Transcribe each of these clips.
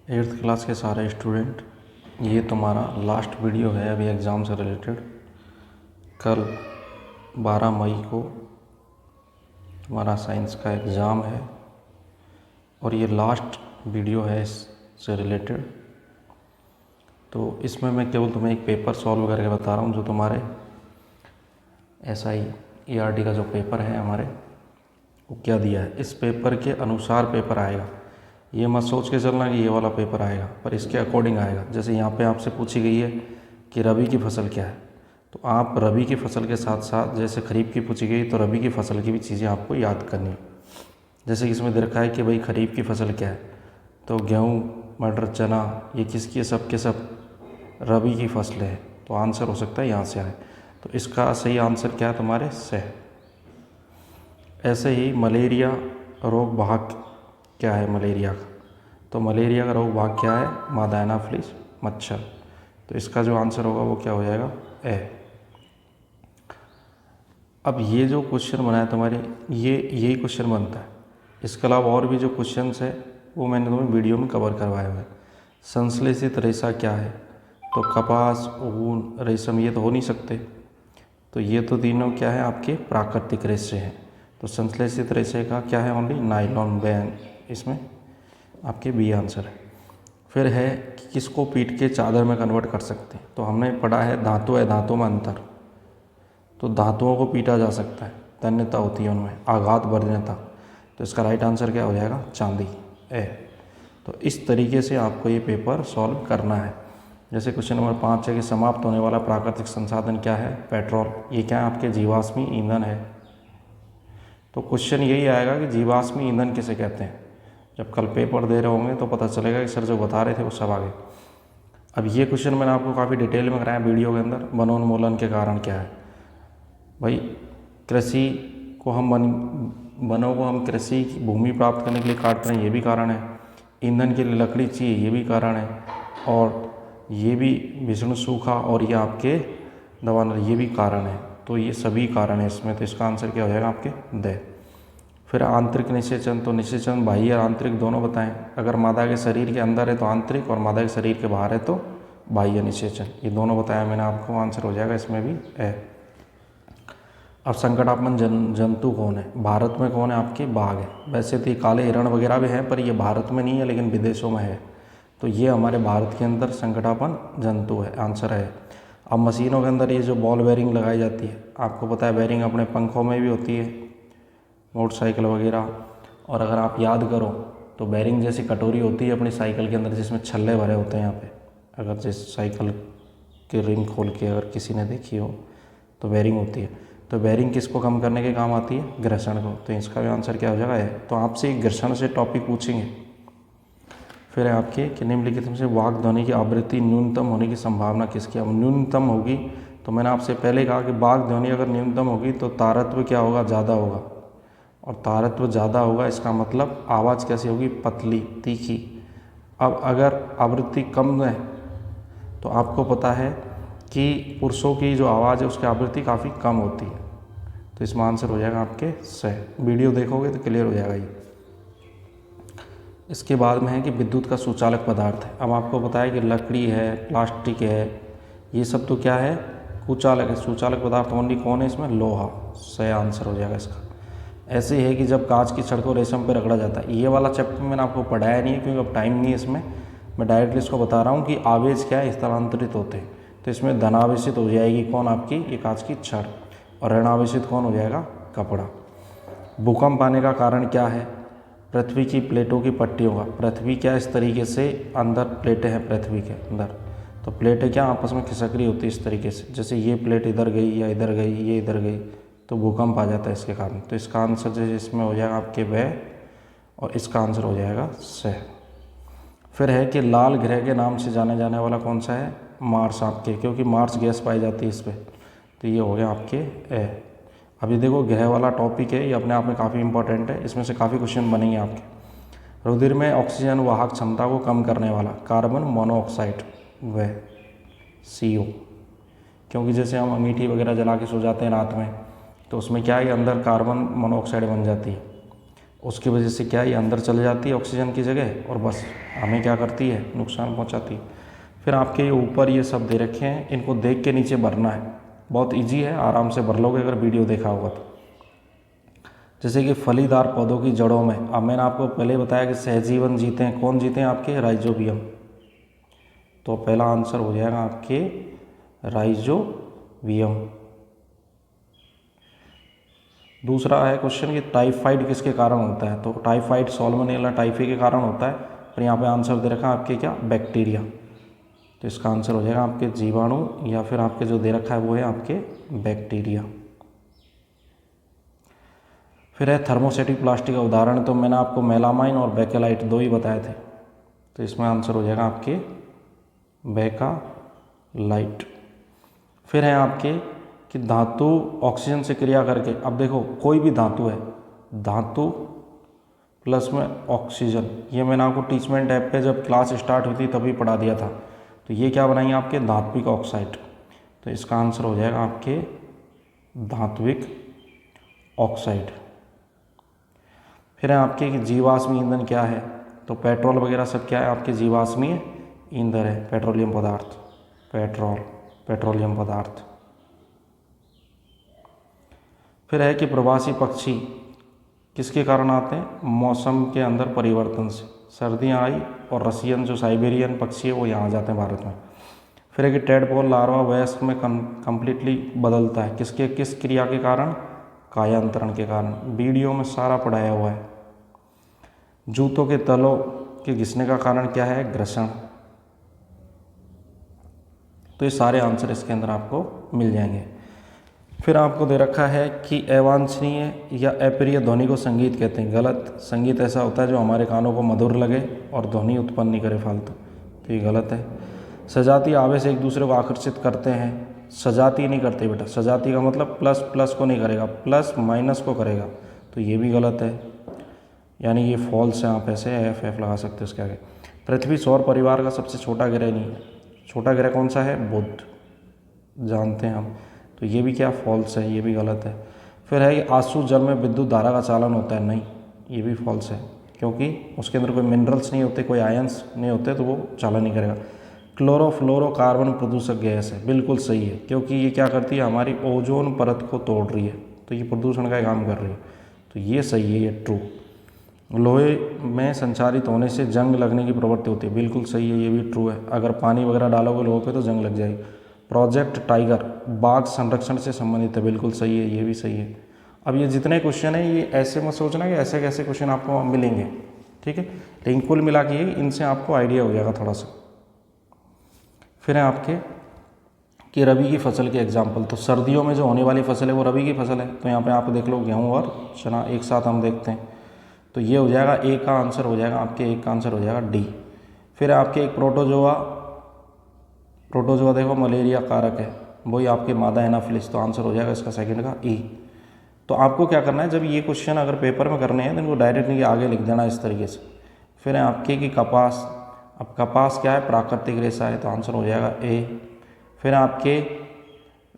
Eighth class के सारे student, ये तुम्हारा लास्ट वीडियो है अभी एग्ज़ाम से रिलेटेड। कल 12 मई को तुम्हारा साइंस का एग्ज़ाम है और ये लास्ट वीडियो है इससे रिलेटेड। तो इसमें मैं केवल तुम्हें एक पेपर सॉल्व करके बता रहा हूँ जो तुम्हारे SI ERT का जो पेपर है हमारे, वो क्या दिया है। इस पेपर के अनुसार पेपर आएगा, ये मत सोच के चलना कि ये वाला पेपर आएगा, पर इसके अकॉर्डिंग आएगा। जैसे यहाँ पे आपसे पूछी गई है कि रबी की फसल क्या है, तो आप रबी की फसल के साथ साथ जैसे खरीफ की पूछी गई तो रबी की फसल की भी चीज़ें आपको याद करनी है। जैसे कि इसमें दे रखा है कि भाई खरीफ की फसल क्या है, तो गेहूँ, मटर, चना, ये किसकी, सब के सब रबी की फसलें हैं। तो आंसर हो सकता है यहाँ से आए। तो इसका सही आंसर क्या है तुम्हारे से। ऐसे ही मलेरिया रोग वाहक क्या है मलेरिया का, तो मलेरिया का रोग वाहक क्या है, मादा एनाफिलिस मच्छर। तो इसका जो आंसर होगा वो क्या हो जाएगा, ए। अब ये जो क्वेश्चन बना है तुम्हारे, ये यही क्वेश्चन बनता है। इसके अलावा और भी जो क्वेश्चंस है वो मैंने तुम्हें वीडियो में कवर करवाए हुए हैं। संश्लेषित रेशा क्या है, तो कपास, ऊन, रेशम, ये तो हो नहीं सकते। तो ये तो तीनों क्या है, आपके प्राकृतिक रेशे हैं। तो संश्लेषित रेशे का क्या है, ओनली नायलॉन, बैन, इसमें आपके बी आंसर है। फिर है कि किसको पीट के चादर में कन्वर्ट कर सकते हैं। तो हमने पढ़ा है धातु है, धातु में अंतर। तो धातुओं को पीटा जा सकता है, तन्यता होती है उनमें, आघात वर्जन्यता। तो इसका राइट आंसर क्या हो जाएगा, चांदी, ए। तो इस तरीके से आपको ये पेपर सॉल्व करना है। जैसे क्वेश्चन नंबर 5 है कि समाप्त होने वाला प्राकृतिक संसाधन क्या है, पेट्रोल। ये क्या है, आपके जीवाश्मी ईंधन है। तो क्वेश्चन यही आएगा कि जीवाश्मी ईंधन किसे कहते हैं। जब कल पेपर दे रहे होंगे तो पता चलेगा कि सर जो बता रहे थे वो सब आगे। अब ये क्वेश्चन मैंने आपको काफ़ी डिटेल में कराया वीडियो के अंदर। वनोन्मूलन के कारण क्या है भाई, कृषि को हम वनों को हम कृषि की भूमि प्राप्त करने के लिए काट रहे हैं, ये भी कारण है। ईंधन के लिए लकड़ी चाहिए, ये भी कारण है। और ये भी भीषण सूखा और ये आपके दवानल, ये भी कारण है। तो ये सभी कारण है इसमें। तो इसका आंसर क्या हो जाएगा आपके द। फिर आंतरिक निषेचन, तो निषेचन बाह्य और आंतरिक दोनों बताएं। अगर मादा के शरीर के अंदर है तो आंतरिक, और मादा के शरीर के बाहर है तो बाह्य निषेचन, ये दोनों बताया मैंने आपको। आंसर हो जाएगा इसमें भी है। अब संकटात्मक जंतु कौन है, भारत में कौन है, आपके बाघ है। वैसे तो ये काले हिरण वगैरह भी हैं, पर ये भारत में नहीं है लेकिन विदेशों में है। तो ये हमारे भारत के अंदर संकटात्मक जंतु है, आंसर है। अब मशीनों के अंदर ये जो बॉल बेरिंग लगाई जाती है, आपको पता है बेरिंग अपने पंखों में भी होती है, मोटरसाइकिल वगैरह। और अगर आप याद करो तो बेरिंग जैसी कटोरी होती है अपनी साइकिल के अंदर, जिसमें छल्ले भरे होते हैं यहाँ पे। अगर जिस साइकिल की रिंग खोल के अगर किसी ने देखी हो तो बेरिंग होती है। तो बेरिंग किसको कम करने के काम आती है, घर्षण को। तो इसका भी आंसर क्या हो जाएगा है। तो आपसे घर्षण से टॉपिक पूछेंगे। फिर है आपके कि निम्नलिखित में से वाक ध्वनि की आवृत्ति न्यूनतम होने की संभावना किसकी। अब न्यूनतम होगी तो मैंने आपसे पहले कहा कि वाक ध्वनि अगर न्यूनतम होगी तो तारत्व क्या होगा, ज़्यादा होगा। और तारत्व ज़्यादा होगा, इसका मतलब आवाज़ कैसी होगी, पतली, तीखी। अब अगर आवृत्ति कम है तो आपको पता है कि पुरुषों की जो आवाज़ है उसकी आवृत्ति काफ़ी कम होती है। तो इसमें आंसर हो जाएगा आपके सही। वीडियो देखोगे तो क्लियर हो जाएगा ये। इसके बाद में है कि विद्युत का सुचालक पदार्थ है। अब आपको पता है कि लकड़ी है, प्लास्टिक है, ये सब तो क्या है, कुचालक है। सुचालक पदार्थ ओनली कौन है इसमें, लोहा, सही आंसर हो जाएगा इसका। ऐसे ही है कि जब कांच की छड़ को रेशम पर रगड़ा जाता है, ये वाला चैप्टर मैंने आपको पढ़ाया नहीं है क्योंकि अब टाइम नहीं है इसमें। मैं डायरेक्टली इसको बता रहा हूँ कि आवेश क्या है, स्थानांतरित होते हैं। तो इसमें धनावेशित हो जाएगी कौन, आपकी ये कांच की छड़। और ऋणावेशित कौन हो जाएगा, कपड़ा। भूकंप आने का कारण क्या है, पृथ्वी की प्लेटों की पट्टियों का। पृथ्वी क्या इस तरीके से अंदर प्लेटें हैं पृथ्वी के अंदर, तो प्लेटें क्या आपस में खिसक रही होती है इस तरीके से। जैसे ये प्लेट इधर गई या इधर गई, ये इधर गई, तो भूकंप आ जाता है इसके कारण। तो इसका आंसर जो इसमें हो जाएगा आपके वह, और इसका आंसर हो जाएगा सह। फिर है कि लाल ग्रह के नाम से जाने जाने वाला कौन सा है, मार्स आपके, क्योंकि मार्स गैस पाई जाती है इस पर। तो ये हो गया आपके ए। अभी देखो ग्रह वाला टॉपिक है, ये अपने आप में काफ़ी इंपॉर्टेंट है, इसमें से काफ़ी क्वेश्चन बनेंगे आपके। रुधिर में ऑक्सीजन वाहक क्षमता को कम करने वाला, कार्बन मोनोऑक्साइड व CO। क्योंकि जैसे हम अंगीठी वगैरह जला के सो जाते हैं रात में, तो उसमें क्या है, अंदर कार्बन मोनोऑक्साइड बन जाती है। उसकी वजह से क्या है, ये अंदर चले जाती है ऑक्सीजन की जगह और बस हमें क्या करती है, नुकसान पहुंचाती है। फिर आपके ये ऊपर ये सब दे रखे हैं, इनको देख के नीचे भरना है। बहुत इजी है, आराम से भर लोगे अगर वीडियो देखा होगा तो। जैसे कि फलीदार पौधों की जड़ों में, अब मैंने आपको पहले बताया कि सहजीवन जीते हैं, कौन जीते हैं आपके, राइजोबियम। तो पहला आंसर हो जाएगा आपके राइजोबियम। दूसरा है क्वेश्चन कि टाइफाइड किसके कारण होता है, तो टाइफाइड सॉल्मोनेला टाइफी के कारण होता है। और यहाँ पे आंसर दे रखा है आपके क्या, बैक्टीरिया। तो इसका आंसर हो जाएगा आपके जीवाणु, या फिर आपके जो दे रखा है वो है आपके बैक्टीरिया। फिर है थर्मोस्टेटिक प्लास्टिक का उदाहरण, तो मैंने आपको मेलामाइन और बेकेलाइट दो ही बताए थे। तो इसमें आंसर हो जाएगा आपके बेकालाइट। फिर है आपके कि धातु ऑक्सीजन से क्रिया करके, अब देखो कोई भी धातु है, धातु प्लस में ऑक्सीजन, ये मैंने आपको टीचमेंट ऐप पे जब क्लास स्टार्ट हुई थी तभी पढ़ा दिया था। तो ये क्या बनाएंगे आपके, धात्विक ऑक्साइड। तो इसका आंसर हो जाएगा आपके धात्विक ऑक्साइड। फिर है आपके कि जीवाश्मी ईंधन क्या है, तो पेट्रोल वगैरह सब क्या है आपके जीवाश्मीय ईंधन है, पेट्रोलियम पदार्थ, पेट्रोलियम पदार्थ। फिर है कि प्रवासी पक्षी किसके कारण आते हैं, मौसम के अंदर परिवर्तन से। सर्दियाँ आई और रसियन जो साइबेरियन पक्षी है वो यहाँ आ जाते हैं भारत में। फिर है कि टेडपोल लार्वा वयस्क में कम्प्लीटली बदलता है, किस क्रिया के कारण, कायांतरण के कारण। वीडियो में सारा पढ़ाया हुआ है। जूतों के तलों के घिसने का कारण क्या है, घर्षण। तो ये सारे आंसर इसके अंदर आपको मिल जाएंगे। फिर आपको दे रखा है कि अवांछनीय या अप्रिय ध्वनि को संगीत कहते हैं। गलत, संगीत ऐसा होता है जो हमारे कानों को मधुर लगे और ध्वनि उत्पन्न नहीं करे फालतू, तो ये गलत है। सजातीय आवेश एक दूसरे को आकर्षित करते हैं, सजातीय नहीं करते बेटा, सजातीय का मतलब प्लस प्लस को नहीं करेगा, प्लस माइनस को करेगा, तो ये भी गलत है, यानी ये फॉल्स है। आप ऐसे एफ लगा सकते हो इसके आगे। पृथ्वी सौर परिवार का सबसे छोटा ग्रह नहीं है, छोटा ग्रह कौन सा है, बुध, जानते हैं हम, तो ये भी क्या, फॉल्स है, ये भी गलत है। फिर है कि आंसू जल में विद्युत धारा का चालन होता है, नहीं, ये भी फॉल्स है, क्योंकि उसके अंदर कोई मिनरल्स नहीं होते, कोई आयंस नहीं होते, तो वो चालन नहीं करेगा। क्लोरोफ्लोरोकार्बन प्रदूषक गैस है, बिल्कुल सही है, क्योंकि ये क्या करती है, हमारी ओजोन परत को तोड़ रही है, तो ये प्रदूषण का काम कर रही है, तो ये सही है, ये ट्रू। लोहे में संचारित होने से जंग लगने की प्रवृत्ति होती है, बिल्कुल सही है, ये भी ट्रू है। अगर पानी वगैरह डालोगे लोहे पे तो जंग लग जाएगी। प्रोजेक्ट टाइगर बाघ संरक्षण से संबंधित है, बिल्कुल सही है, ये भी सही है। अब ये जितने क्वेश्चन हैं ये ऐसे मत सोचना कि ऐसे कैसे क्वेश्चन आपको मिलेंगे, ठीक है, लेकिन कुल मिला के इनसे आपको आइडिया हो जाएगा थोड़ा सा। फिर है आपके कि रबी की फसल के एग्जाम्पल, तो सर्दियों में जो होने वाली फसल है वो रबी की फसल है, तो यहाँ पे आप देख लो गेहूँ और चना एक साथ हम देखते हैं, तो ये हो जाएगा ए का आंसर हो जाएगा आपके, एक का आंसर हो जाएगा डी। फिर आपके एक प्रोटोजोआ देखो मलेरिया कारक है, वही आपके मादा एनाफिलिस, तो आंसर हो जाएगा इसका सेकंड का ई। तो आपको क्या करना है, जब ये क्वेश्चन अगर पेपर में करने हैं तो इनको डायरेक्ट नहीं आगे लिख देना इस तरीके से। फिर है आपके कि कपास, अब कपास क्या है, प्राकृतिक रेशा है, तो आंसर हो जाएगा ए। फिर आपके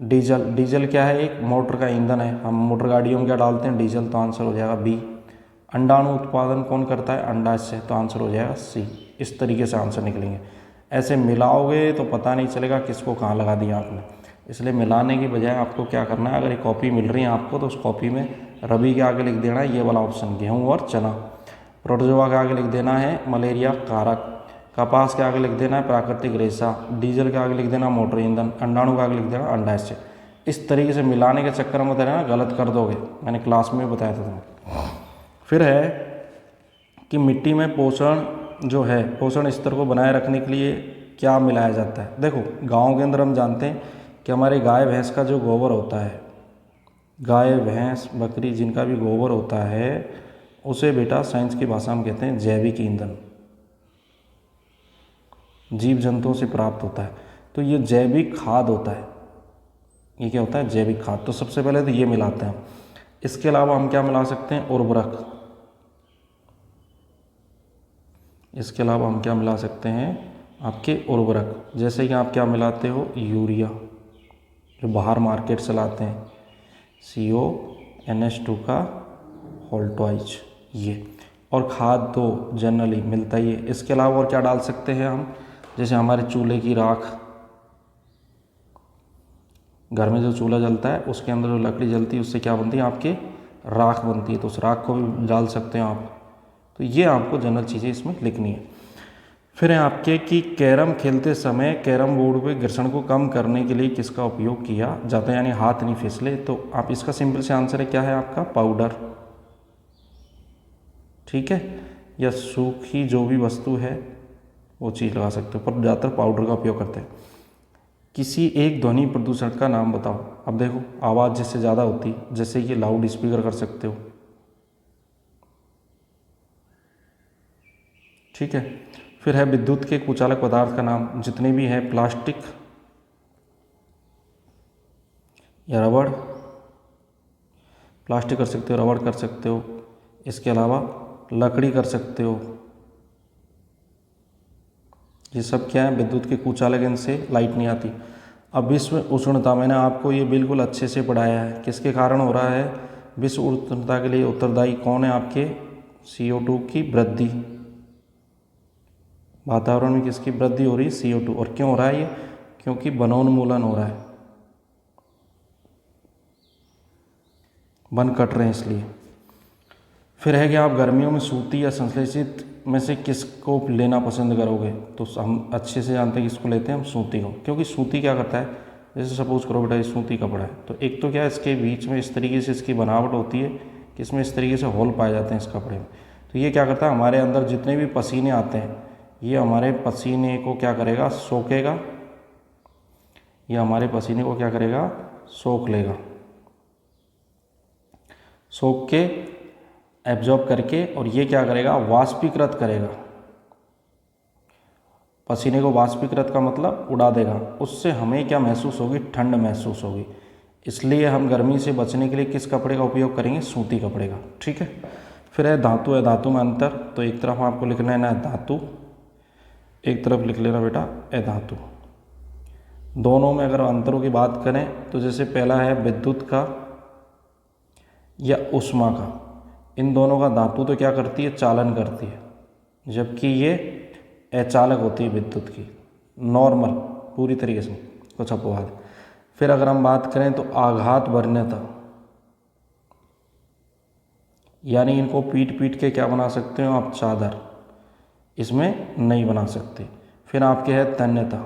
डीजल क्या है, एक मोटर का ईंधन है, हम मोटर गाड़ियों में क्या डालते हैं, डीजल, तो आंसर हो जाएगा बी। अंडाणु उत्पादन कौन करता है, अंडाशय से, तो आंसर हो जाएगा सी। इस तरीके से आंसर निकलेंगे, ऐसे मिलाओगे तो पता नहीं चलेगा किसको कहाँ लगा दिया आपने, इसलिए मिलाने की बजाय आपको क्या करना है, अगर एक कॉपी मिल रही है आपको तो उस कॉपी में रबी के आगे लिख देना है ये वाला ऑप्शन, गेहूँ और चना। प्रोटोजोआ के आगे लिख देना है मलेरिया कारक, कपास के आगे लिख देना है प्राकृतिक रेशा, डीजल के आगे लिख देना मोटर ईंधन, अंडाणु के आगे लिख देना अंडाशय। इस तरीके से मिलाने के चक्कर में रहना, गलत कर दोगे, मैंने क्लास में बताया था तुम्हें। फिर है कि मिट्टी में पोषण जो है, पोषण स्तर को बनाए रखने के लिए क्या मिलाया जाता है। देखो गाँव के अंदर हम जानते हैं कि हमारी गाय भैंस का जो गोबर होता है, गाय भैंस बकरी जिनका भी गोबर होता है उसे बेटा साइंस की भाषा में कहते हैं जैविक ईंधन, जीव जंतुओं से प्राप्त होता है, तो ये जैविक खाद होता है। ये क्या होता है, जैविक खाद। तो सबसे पहले तो ये मिलाते हैं। इसके अलावा हम क्या मिला सकते हैं, उर्वरक। इसके अलावा हम क्या मिला सकते हैं, आपके उर्वरक, जैसे कि आप क्या मिलाते हो, यूरिया, जो बाहर मार्केट से लाते हैं, CO NH2 का होल्टवाइज, ये, और खाद तो जनरली मिलता ही है। इसके अलावा और क्या डाल सकते हैं हम, जैसे हमारे चूल्हे की राख, घर में जो चूल्हा जलता है उसके अंदर जो लकड़ी जलती है उससे क्या बनती है, आपके राख बनती है, तो उस राख को भी डाल सकते हैं आप। तो ये आपको जनरल चीज़ें इसमें लिखनी है। फिर है आपके कि कैरम खेलते समय कैरम बोर्ड पे घर्षण को कम करने के लिए किसका उपयोग किया जाता है, यानी हाथ नहीं फिसले। तो आप इसका सिंपल से आंसर है क्या है आपका, पाउडर। ठीक है, या सूखी जो भी वस्तु है वो चीज़ लगा सकते हो, पर ज़्यादातर पाउडर का उपयोग करते हैं। किसी एक ध्वनि प्रदूषण का नाम बताओ। अब देखो आवाज़ जिससे ज़्यादा होती, जैसे कि लाउड स्पीकर कर सकते हो। ठीक है, फिर है विद्युत के कुचालक पदार्थ का नाम, जितने भी है प्लास्टिक या रबड़, प्लास्टिक कर सकते हो, रबड़ कर सकते हो, इसके अलावा लकड़ी कर सकते हो। ये सब क्या है, विद्युत के कुचालक, इनसे लाइट नहीं आती। अब विश्व उष्णता, मैंने आपको ये बिल्कुल अच्छे से पढ़ाया है, किसके कारण हो रहा है, विश्व उष्णता के लिए उत्तरदायी कौन है, आपके CO2 की वृद्धि। वातावरण में किसकी वृद्धि हो रही है, CO2। और क्यों हो रहा है ये, क्योंकि वनोन्मूलन हो रहा है, वन कट रहे हैं इसलिए। फिर है कि आप गर्मियों में सूती या संश्लेषित में से किसको लेना पसंद करोगे। तो हम अच्छे से जानते हैं किसको लेते हैं हम, सूती को, क्योंकि सूती क्या करता है, जैसे सपोज करो बेटा ये सूती कपड़ा है, तो एक तो क्या है इसके बीच में इस तरीके से इसकी बनावट होती है कि इसमें इस तरीके से होल पाए जाते हैं इस कपड़े में। तो ये क्या करता है, हमारे अंदर जितने भी पसीने आते हैं ये हमारे पसीने को क्या करेगा, सोखेगा। ये हमारे पसीने को क्या करेगा, सोख लेगा, सोख के एब्जॉर्ब करके, और ये क्या करेगा, वाष्पीकृत करेगा। पसीने को वाष्पीकृत का मतलब उड़ा देगा, उससे हमें क्या महसूस होगी, ठंड महसूस होगी। इसलिए हम गर्मी से बचने के लिए किस कपड़े का उपयोग करेंगे, सूती कपड़े का। ठीक है, फिर है धातु है धातु में अंतर। तो एक तरफ आपको लिख लेना है धातु, एक तरफ लिख लेना बेटा अधातु। दोनों में अगर अंतरों की बात करें तो जैसे पहला है विद्युत का या ऊष्मा का, इन दोनों का धातु तो क्या करती है, चालन करती है, जबकि ये अचालक होती है विद्युत की, नॉर्मल पूरी तरीके से, कुछ अपवाद। फिर अगर हम बात करें तो आघात वरीयता, यानी इनको पीट पीट के क्या बना सकते हो आप, चादर, इसमें नहीं बना सकते। फिर आपके है तन्यता,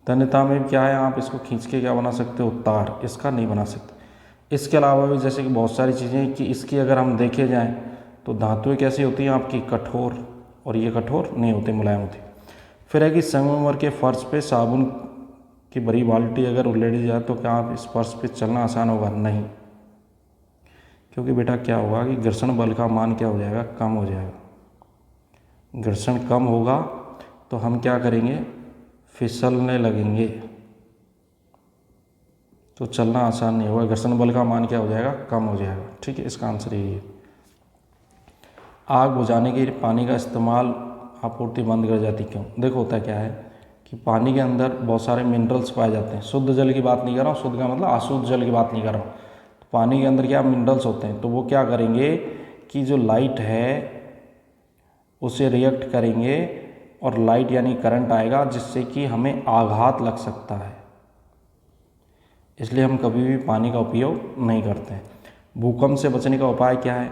तन्यता में क्या है, आप इसको खींच के क्या बना सकते हो, तार, इसका नहीं बना सकते। इसके अलावा भी जैसे कि बहुत सारी चीज़ें कि इसकी अगर हम देखे जाएं तो धातुएं कैसी होती हैं आपकी, कठोर, और ये कठोर नहीं होते, मुलायम होते। फिर है कि संगमरमर के फर्श पे साबुन की बड़ी बाल्टी अगर उल्लेड़ी जाए तो क्या आप इस फर्श पे चलना आसान होगा, नहीं, क्योंकि बेटा क्या होगा कि घर्षण बल का मान क्या हो जाएगा, कम हो जाएगा। घर्षण कम होगा तो हम क्या करेंगे, फिसलने लगेंगे, तो चलना आसान नहीं होगा, घर्षण बल का मान क्या हो जाएगा, कम हो जाएगा। ठीक है, इसका आंसर यही है। आग बुझाने के लिए पानी का इस्तेमाल आपूर्ति बंद कर जाती, क्यों, देखो होता क्या है कि पानी के अंदर बहुत सारे मिनरल्स पाए जाते हैं। शुद्ध जल की बात नहीं कर रहा हूँ, शुद्ध का मतलब अशुद्ध जल की बात नहीं कर रहा हूँ। तो पानी के अंदर क्या मिनरल्स होते हैं, तो वो क्या करेंगे कि जो लाइट है उसे रिएक्ट करेंगे, और लाइट यानी करंट आएगा, जिससे कि हमें आघात लग सकता है। इसलिए हम कभी भी पानी का उपयोग नहीं करते हैं। भूकंप से बचने का उपाय क्या है,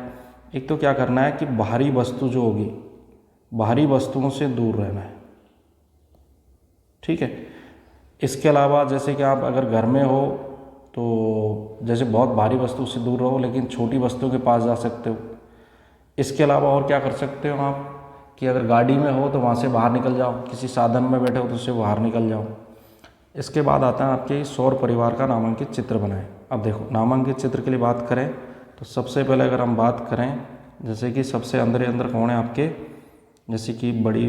एक तो क्या करना है कि बाहरी वस्तु जो होगी, बाहरी वस्तुओं से दूर रहना है। ठीक है, इसके अलावा जैसे कि आप अगर घर में हो तो जैसे बहुत भारी वस्तु से दूर रहो, लेकिन छोटी वस्तुओं के पास जा सकते हो। इसके अलावा और क्या कर सकते हो आप कि अगर गाड़ी में हो तो वहाँ से बाहर निकल जाओ, किसी साधन में बैठे हो तो उससे बाहर निकल जाओ। इसके बाद आता है आपके सौर परिवार का नामांकित चित्र बनाएं। अब देखो नामांकित चित्र के लिए बात करें तो सबसे पहले अगर हम बात करें जैसे कि सबसे अंदर कौन है आपके, जैसे कि बड़ी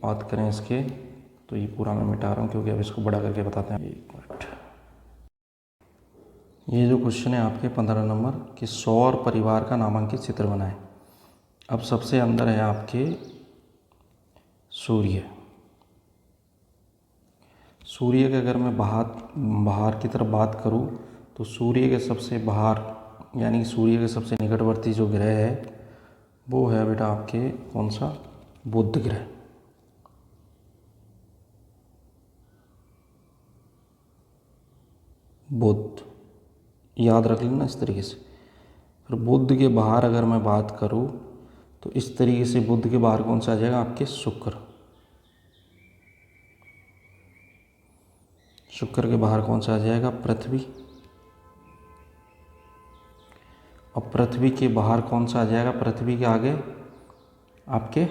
बात करें इसके, तो ये पूरा मैं मिटा रहा हूँ क्योंकि अब इसको बड़ा करके बताते हैं। 1 मिनट, ये जो क्वेश्चन है आपके 15 नंबर कि सौर परिवार का नामांकित चित्र बनाएं। अब सबसे अंदर है आपके सूर्य। सूर्य के अगर मैं बाहर की तरफ बात करूं तो सूर्य के सबसे बाहर यानी कि सूर्य के सबसे निकटवर्ती जो ग्रह है वो है बेटा आपके कौन सा, बुध ग्रह। बुध याद रख लेना इस तरीके से। फिर बुध के बाहर अगर मैं बात करूँ तो इस तरीके से बुध के बाहर कौन सा आ जाएगा आपके, शुक्र। शुक्र के बाहर कौन सा आ जाएगा, पृथ्वी। और पृथ्वी के बाहर कौन सा आ जाएगा, पृथ्वी के आगे आपके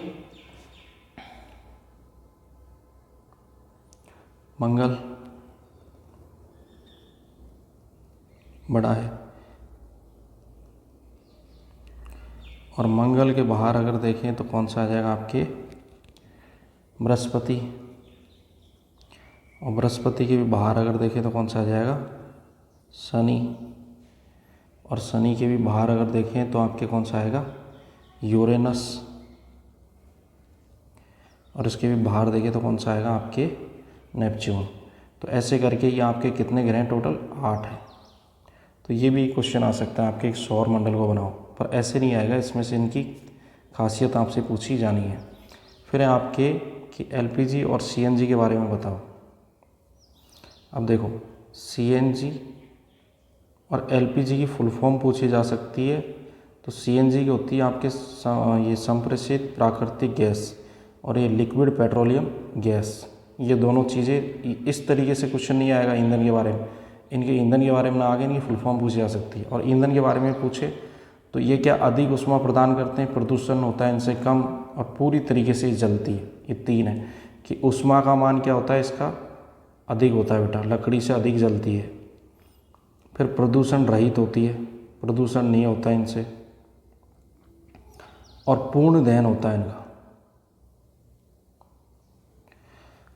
मंगल बड़ा है। और मंगल के बाहर अगर देखें तो कौन सा आ जाएगा आपके, बृहस्पति। और बृहस्पति के भी बाहर अगर देखें तो कौन सा आ जाएगा, शनि। और शनि के भी बाहर अगर देखें तो आपके कौन सा आएगा, यूरेनस। और इसके भी बाहर देखें तो कौन सा आएगा आपके, नेपच्यून। तो ऐसे करके ये आपके कितने ग्रह हैं, टोटल 8 हैं। तो ये भी क्वेश्चन आ सकता है आपके, एक सौर मंडल को बनाओ, पर ऐसे नहीं आएगा, इसमें से इनकी खासियत आपसे पूछी जानी है। फिर है आपके कि एलपीजी और सीएनजी के बारे में बताओ। अब देखो सीएनजी और एलपीजी की फुल फॉर्म पूछी जा सकती है। तो सीएनजी की होती है आपके ये संप्रेषित प्राकृतिक गैस, और ये लिक्विड पेट्रोलियम गैस। ये दोनों चीज़ें, इस तरीके से क्वेश्चन नहीं आएगा ईंधन के बारे में। इनके ईंधन के बारे में ना आगे इनकी फुल फॉर्म पूछी जा सकती है। और ईंधन के बारे में पूछे तो ये क्या अधिक ऊष्मा प्रदान करते हैं, प्रदूषण होता है इनसे कम, और पूरी तरीके से जलती है। ये 3 है कि ऊष्मा का मान क्या होता है इसका, अधिक होता है बेटा, लकड़ी से अधिक जलती है। फिर प्रदूषण रहित होती है, प्रदूषण नहीं होता है इनसे। और पूर्ण दहन होता है इनका।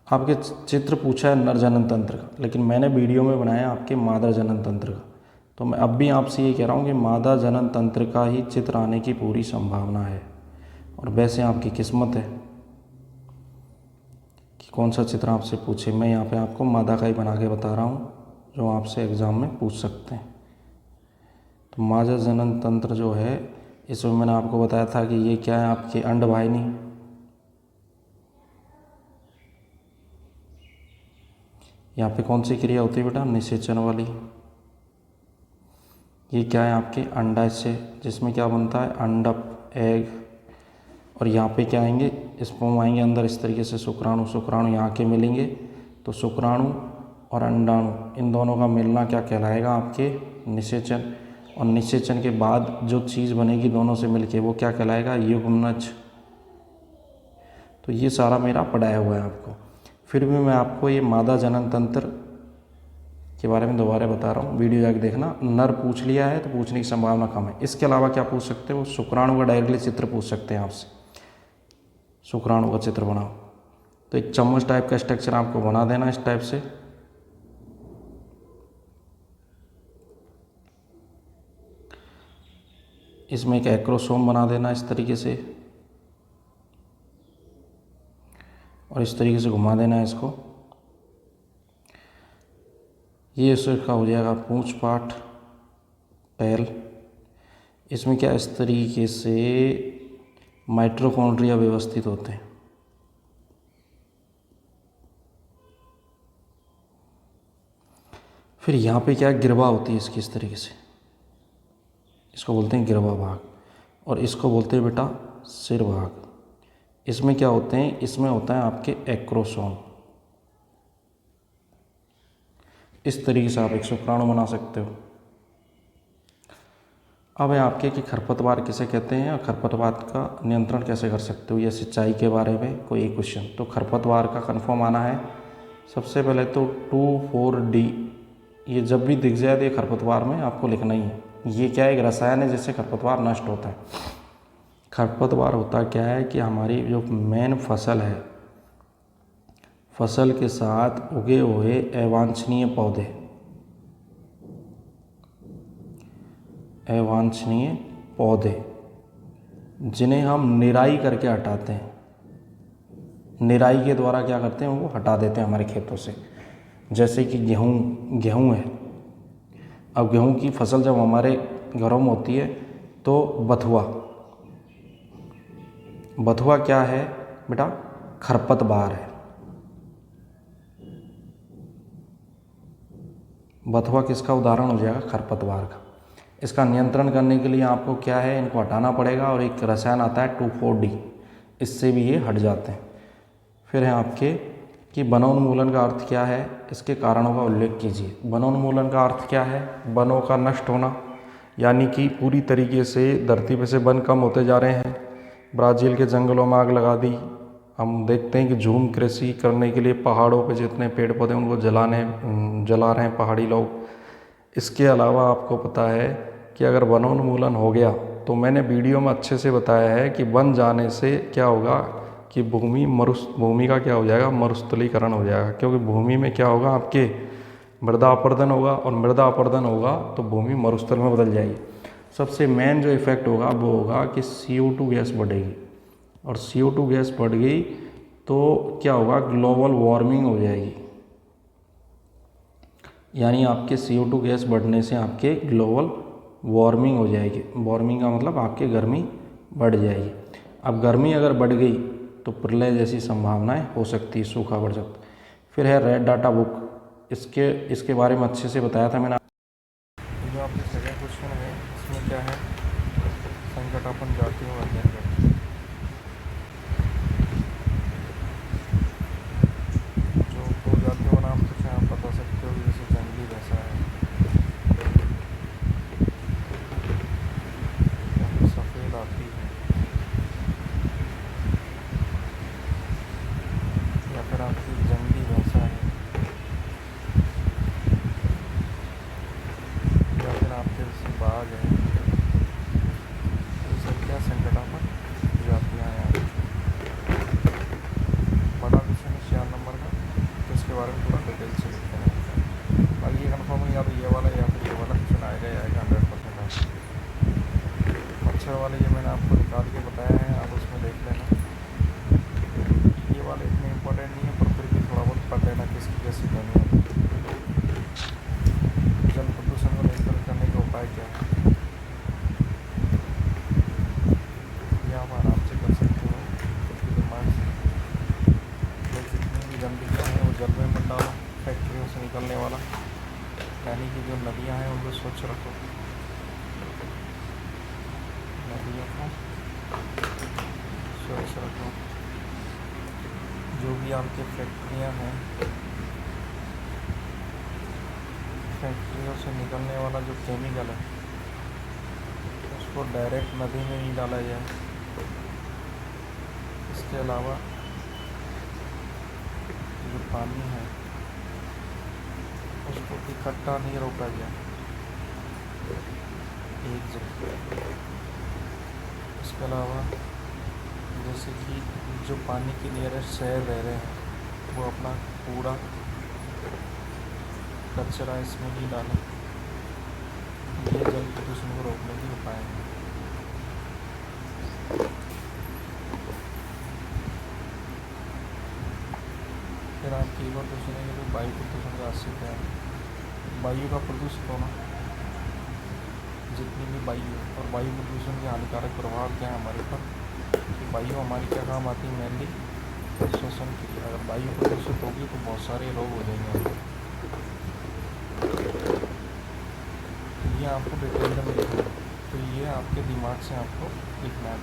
आपके चित्र पूछा है नर जनन तंत्र का, लेकिन मैंने वीडियो में बनाया आपके मादा जनन तंत्र का। तो मैं अब भी आपसे ये कह रहा हूँ कि मादा जनन तंत्र का ही चित्र आने की पूरी संभावना है। और वैसे आपकी किस्मत है कि कौन सा चित्र आपसे पूछे। मैं यहाँ पे आपको मादा का ही बना के बता रहा हूँ जो आपसे एग्ज़ाम में पूछ सकते हैं। तो मादा जनन तंत्र जो है, इसमें मैंने आपको बताया था कि ये क्या है आपके, अंडवाहिनी। यहाँ पे कौन सी क्रिया होती है बेटा, निषेचन वाली। ये क्या है आपके, अंडाशय, जिसमें क्या बनता है, अंडक, एग। और यहाँ पे क्या आएंगे, स्पर्म आएंगे अंदर इस तरीके से, शुक्राणु। शुक्राणु यहाँ के मिलेंगे तो शुक्राणु और अंडाणु, इन दोनों का मिलना क्या कहलाएगा आपके, निषेचन। और निषेचन के बाद जो चीज़ बनेगी दोनों से मिलके, वो क्या कहलाएगा, युग्मनज। तो ये सारा मेरा पढ़ाया हुआ है आपको। फिर भी मैं आपको ये मादा जनन तंत्र के बारे में दोबारा बता रहा हूँ, वीडियो जाके देखना। नर पूछ लिया है तो पूछने की संभावना कम है। इसके अलावा क्या पूछ सकते हो, शुक्राणु का डायरेक्टली चित्र पूछ सकते हैं आपसे। शुक्राणु का चित्र बनाओ, तो एक चम्मच टाइप का स्ट्रक्चर आपको बना देना इस टाइप से। इसमें एक एक्रोसोम बना देना इस तरीके से, और इस तरीके से घुमा देना है इसको। ये इसका हो जाएगा पूंछ पाठ, पैल। इसमें क्या इस तरीके से माइटोकॉन्ड्रिया व्यवस्थित होते हैं। फिर यहाँ पे क्या गिरवा होती है इसकी इस तरीके से, इसको बोलते हैं गिरवा भाग। और इसको बोलते हैं बेटा सिर भाग। इसमें क्या होते हैं, इसमें होता है आपके एक्रोसोम। इस तरीके से आप एक शुक्राणु बना सकते हो। अब है आपके कि खरपतवार किसे कहते हैं और खरपतवार का नियंत्रण कैसे कर सकते हो, या सिंचाई के बारे में कोई एक क्वेश्चन। तो खरपतवार का कन्फर्म आना है। सबसे पहले तो 2,4-D, ये जब भी दिख जाए तो ये खरपतवार में आपको लिखना ही है। ये क्या है, एक रसायन है जिससे खरपतवार नष्ट होता है। खरपतवार होता क्या है कि हमारी जो मेन फसल है, फसल के साथ उगे हुए अवांछनीय पौधे, अवांछनीय पौधे जिन्हें हम निराई करके हटाते हैं। निराई के द्वारा क्या करते हैं, वो हटा देते हैं हमारे खेतों से। जैसे कि गेहूँ है। अब गेहूँ की फसल जब हमारे गर्म होती है तो बथुआ, बथुआ क्या है बेटा? खरपतवार है। बथुआ किसका उदाहरण हो जाएगा? खरपतवार का। इसका नियंत्रण करने के लिए आपको क्या है, इनको हटाना पड़ेगा और एक रसायन आता है 2,4-D, इससे भी ये हट जाते हैं। फिर है आपके कि वनोन्मूलन का अर्थ क्या है, इसके कारणों का उल्लेख कीजिए। वनोन्मूलन का अर्थ क्या है? वनों का नष्ट होना, यानी कि पूरी तरीके से धरती पे से वन कम होते जा रहे हैं। ब्राज़ील के जंगलों में आग लगा दी। हम देखते हैं कि झूम कृषि करने के लिए पहाड़ों पे जितने पेड़ पौधे उनको जला रहे हैं पहाड़ी लोग। इसके अलावा आपको पता है कि अगर वनोन्मूलन हो गया तो मैंने वीडियो में अच्छे से बताया है कि वन जाने से क्या होगा कि भूमि का क्या हो जाएगा? मरुस्थलीकरण हो जाएगा, क्योंकि भूमि में क्या होगा? आपके मृदा अपरदन होगा, और मृदा अपरदन होगा तो भूमि मरुस्थल में बदल जाएगी। सबसे मेन जो इफ़ेक्ट होगा वो होगा कि CO2 गैस बढ़ेगी, और CO2 गैस बढ़ गई तो क्या होगा? ग्लोबल वार्मिंग हो जाएगी। यानी आपके CO2 गैस बढ़ने से आपके ग्लोबल वार्मिंग हो जाएगी। वार्मिंग का मतलब आपकी गर्मी बढ़ जाएगी। अब गर्मी अगर बढ़ गई तो प्रलय जैसी संभावनाएं हो सकती है, सूखा बढ़ सकता है। फिर है रेड डाटा बुक, इसके बारे में अच्छे से बताया था मैंने। जो आपके सेकंड क्वेश्चन है इसमें क्या है? संकटापन जातियों का अध्ययन करते हैं। जो दो जातियों का नाम कुछ आप बता सकते हो, जैसे जंगली भैंसा है या फिर सफ़ेद हाथी है या फिर आपकी जंगली भैंसा है या फिर आपके जैसे बाघ है। ये सब क्या संकटापन जातियाँ हैं। बड़ा क्वेश्चन है 4 नंबर का, तो इसके बारे में थोड़ा डिटेल से लिखते हैं। बाकी ये कन्फर्म है, या तो ये वाला या फिर ये वाला क्वेश्चन आएगा ही आएगा 100%। मच्छर वाले ये मैंने आपको निकाल के बताया है, आप उसमें देख लेना। ये वाले इतने इम्पोर्टेंट नहीं है, पर फिर भी थोड़ा बहुत पढ़ लेना किसकी कैसी ध्वनि है। जल प्रदूषण को नियंत्रण करने का उपाय क्या है, ये आप आराम से कर सकते हो खुद के दिमाग से। तो जितनी भी गंदगियाँ हैं वो जल में मत डालो, फैक्ट्रियों से निकलने वाला, यानी कि जो नदियाँ हैं उनको स्वच्छ रखो, नदियों को स्वच्छ रखो। जो भी आपके फैक्ट्रियाँ हैं, फैक्ट्रियों से निकलने वाला जो केमिकल है उसको डायरेक्ट नदी में नहीं डाला जाए। इसके अलावा जो पानी है उसको इकट्ठा नहीं रोका जाए एक जगह। इसके अलावा जैसे कि जो पानी के नियरेस्ट शहर रह रहे हैं वो अपना कूड़ा कचरा इसमें नहीं डालें। ये जल प्रदूषण को रोकने के उपाय हैं। फिर आपकी एक और क्वेश्चन है कि वायु प्रदूषण का असर क्या है। वायु का प्रदूषित होना, जितनी भी वायु है, और वायु प्रदूषण के हानिकारक प्रभाव क्या है हमारे ऊपर। वायु हमारी क्या काम आती है? मेनली श्वसन के लिए। अगर वायु प्रदूषित होगी तो बहुत सारे रोग हो जाएंगे। ये आपको डिटेल में लिखना है, तो ये आपके दिमाग से आपको लिखना है।